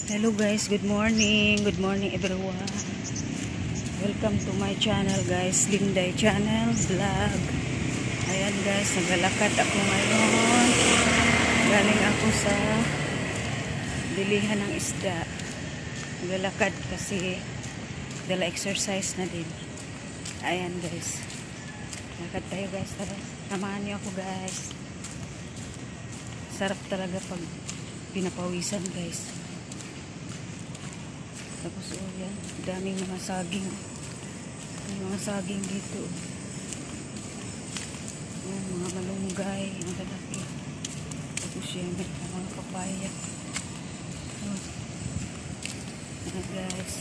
Hello guys, good morning everyone. Welcome to my channel guys, Linday Channel Vlog. Ayan guys, naglalakad ako ngayon. Galing ako sa bilihan ng isda. Naglalakad kasi dala exercise na din. Ayan guys, lakad tayo guys, tara. Samahan niyo ako guys. Sarap talaga pag pinapawisan guys. Tapos yan, daming mga saging. May mga saging dito. Yan, mga malunggay, ang lalaki. Tapos yan, may mga papaya. Yan guys.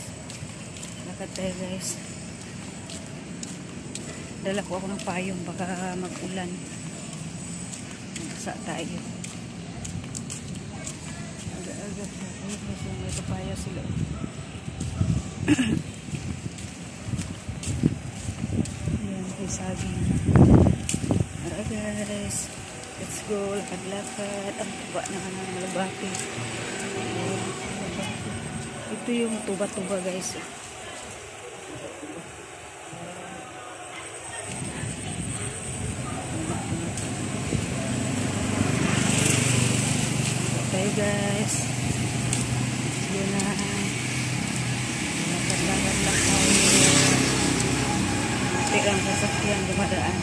Lakad tayo guys. Dala ko ako ng payong, baka mag-ulan. Magsa tayo. Aga-aga. May papaya sila. Ayan, may saging. Tara guys, let's go, lakad-lakad. Ang tuba naman ng malabati. Ito yung tuba-tuba guys. Okay guys, yun na. Ang sasakyan dumadaan.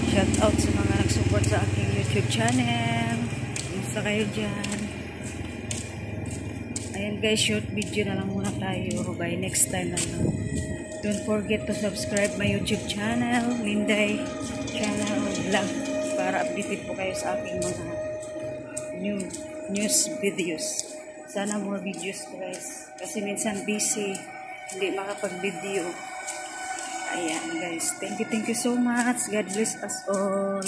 Shout out sa mga nag-support sa aking YouTube channel. Kumusta kayo dyan? Ayan guys, short video na lang muna tayo. By next time na lang. Don't forget to subscribe my YouTube channel, Linday Channel Vlog, para updated po kayo sa aking mga news videos. Sana more videos guys. Kasi minsan busy. Hindi makapag-video. Ayan guys. Thank you so much. God bless us all.